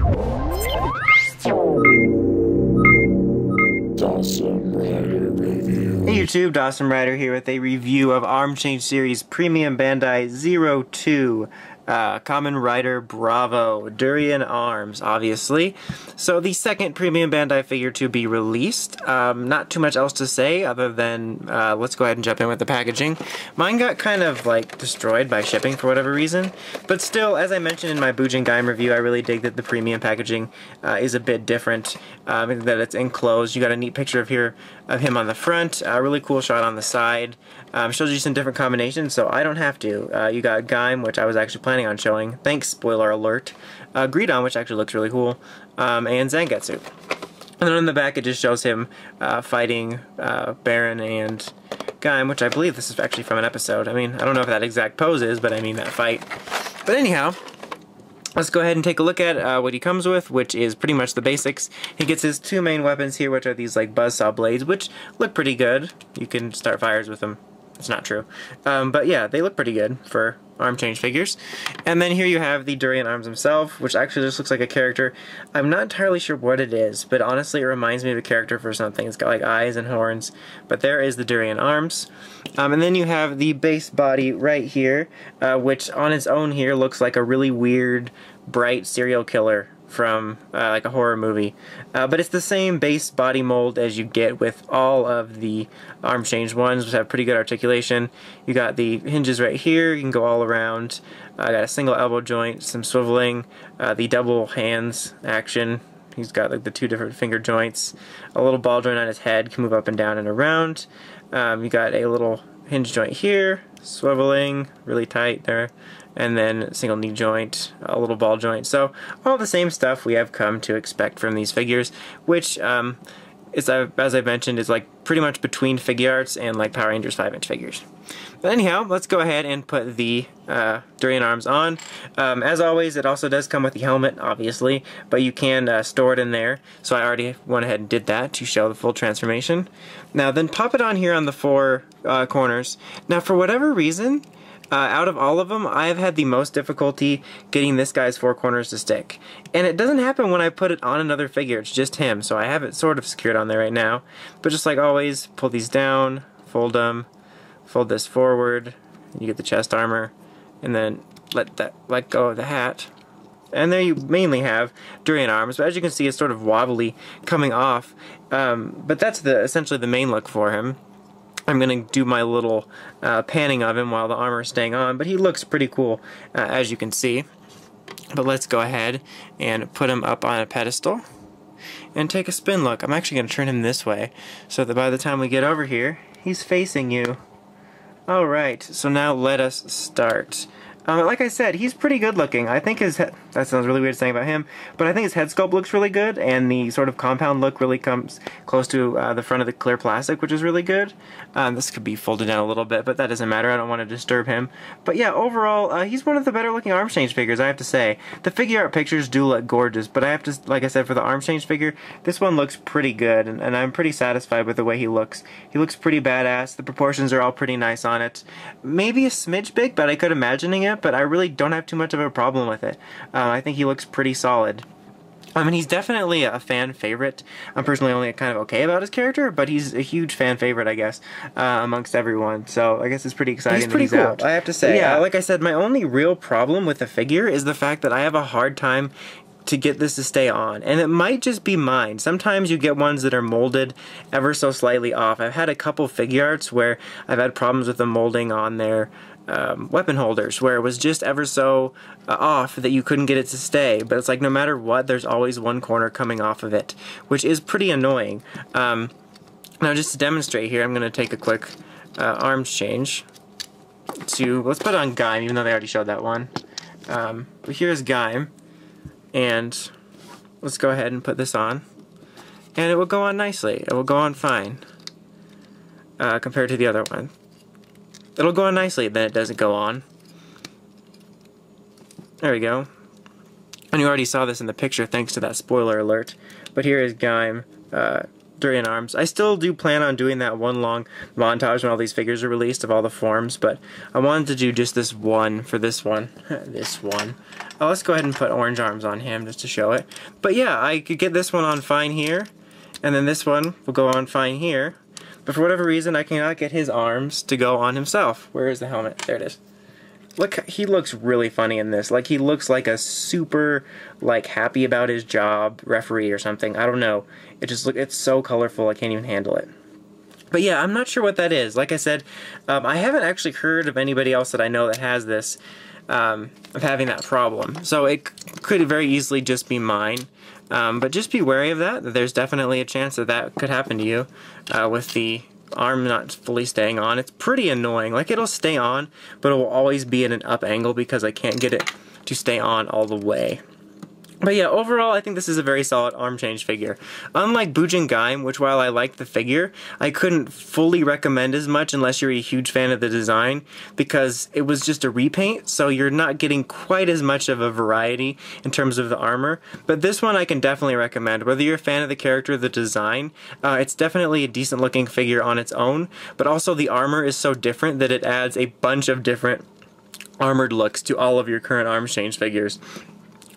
Hey YouTube, Dawson Rider here with a review of Arm Change Series Premium Bandai 02 Kamen Rider Bravo Durian Arms, obviously. So the second Premium Bandai figure to be released. Not too much else to say other than let's go ahead and jump in with the packaging. Mine got kind of like destroyed by shipping for whatever reason, but still, as I mentioned in my Durian Gaim review, I really dig that the premium packaging is a bit different, that it's enclosed. You got a neat picture of him on the front, a really cool shot on the side. Shows you some different combinations, so I don't have to. You got Gaim, which I was actually planning on showing. Thanks, spoiler alert. Greedon, which actually looks really cool, and Zangetsu. And then on the back, it just shows him fighting Baron and Gaim, which I believe this is actually from an episode. I mean, I don't know if that exact pose is, but I mean that fight. But anyhow, let's go ahead and take a look at what he comes with, which is pretty much the basics. He gets his two main weapons here, which are these like buzzsaw blades, which look pretty good. You can start fires with them. It's not true. But yeah, they look pretty good for arm change figures. And then here you have the Durian arms himself, which actually just looks like a character. I'm not entirely sure what it is, but honestly it reminds me of a character for something. It's got like eyes and horns, but there is the Durian arms. And then you have the base body right here, which on its own here looks like a really weird, bright serial killer from like a horror movie. But it's the same base body mold as you get with all of the arm change ones, which have pretty good articulation. You got the hinges right here, you can go all around. Got a single elbow joint, some swiveling, the double hands action. He's got like the two different finger joints, a little ball joint on his head, can move up and down and around. You got a little hinge joint here, swiveling, really tight there, and then single knee joint, a little ball joint. So all the same stuff we have come to expect from these figures, which is, as I mentioned, is like pretty much between Figuarts and like Power Rangers 5-inch figures. But anyhow, let's go ahead and put the Durian arms on. As always, it also does come with the helmet, obviously, but you can store it in there. So I already went ahead and did that to show the full transformation. Now then pop it on here on the four corners. Now for whatever reason, out of all of them, I've had the most difficulty getting this guy's four corners to stick. And it doesn't happen when I put it on another figure, it's just him. So I have it sort of secured on there right now. But just like always, pull these down, fold them, fold this forward, and you get the chest armor, and then let go of the hat. And there you mainly have Durian arms, but as you can see, it's sort of wobbly coming off. But that's essentially the main look for him. I'm going to do my little panning of him while the armor is staying on, but he looks pretty cool, as you can see. But let's go ahead and put him up on a pedestal and take a spin look. I'm actually going to turn him this way so that by the time we get over here, he's facing you. Alright, so now let us start. Like I said, he's pretty good looking. I think his head, that sounds really weird saying about him, but I think his head sculpt looks really good, and the sort of compound look really comes close to the front of the clear plastic, which is really good. This could be folded down a little bit, but that doesn't matter. I don't want to disturb him. But yeah, overall, he's one of the better looking arm change figures, I have to say. The figure art pictures do look gorgeous, but I have to, like I said, for the arm change figure, this one looks pretty good, and I'm pretty satisfied with the way he looks. He looks pretty badass. The proportions are all pretty nice on it. Maybe a smidge big, but I could imagining it, but I really don't have too much of a problem with it. I think he looks pretty solid. I mean, he's definitely a fan favorite. I'm personally only kind of okay about his character, but he's a huge fan favorite, I guess, amongst everyone. So I guess it's pretty exciting. He's pretty cool, out. I have to say. Yeah, like I said, my only real problem with the figure is the fact that I have a hard time to get this to stay on, and it might just be mine. Sometimes you get ones that are molded ever so slightly off. I've had a couple Figuarts where I've had problems with the molding on their weapon holders, where it was just ever so off that you couldn't get it to stay, but it's like no matter what, there's always one corner coming off of it, which is pretty annoying. Now just to demonstrate here, I'm going to take a quick arms change to, let's put on Gaim, even though they already showed that one. But here's Gaim, and let's go ahead and put this on, and it will go on nicely. It will go on fine compared to the other one. It'll go on nicely, then it doesn't go on. There we go. And you already saw this in the picture thanks to that spoiler alert. But here is Gaim, Durian arms. I still do plan on doing that one long montage when all these figures are released of all the forms, but I wanted to do just this one for this one. This one. let's go ahead and put orange arms on him just to show it. But yeah, I could get this one on fine here, and then this one will go on fine here. But for whatever reason, I cannot get his arms to go on himself. Where is the helmet? There it is. Look, he looks really funny in this. Like, he looks like a super, like, happy about his job referee or something. I don't know. It's so colorful, I can't even handle it. But yeah, I'm not sure what that is. Like I said, I haven't actually heard of anybody else that I know that has this, of having that problem. So it could very easily just be mine. But just be wary of that. There's definitely a chance that that could happen to you with the arm not fully staying on. It's pretty annoying. Like, it'll stay on, but it will always be at an up angle because I can't get it to stay on all the way. But yeah, overall, I think this is a very solid arm change figure. Unlike Bujin Gaim, which while I liked the figure, I couldn't fully recommend as much unless you're a huge fan of the design, because it was just a repaint, so you're not getting quite as much of a variety in terms of the armor. But this one I can definitely recommend. Whether you're a fan of the character or the design, it's definitely a decent looking figure on its own, but also the armor is so different that it adds a bunch of different armored looks to all of your current arm change figures.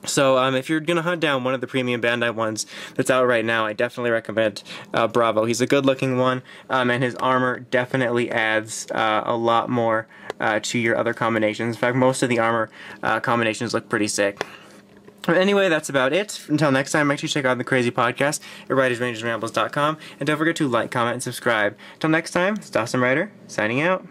So if you're going to hunt down one of the premium Bandai ones that's out right now, I definitely recommend Bravo. He's a good looking one, and his armor definitely adds a lot more to your other combinations. In fact, most of the armor combinations look pretty sick. But anyway, that's about it. Until next time, make sure you check out the Crazy Podcast at WritersRangersRambles.com, and don't forget to like, comment, and subscribe. Until next time, it's Dawson Rider, signing out.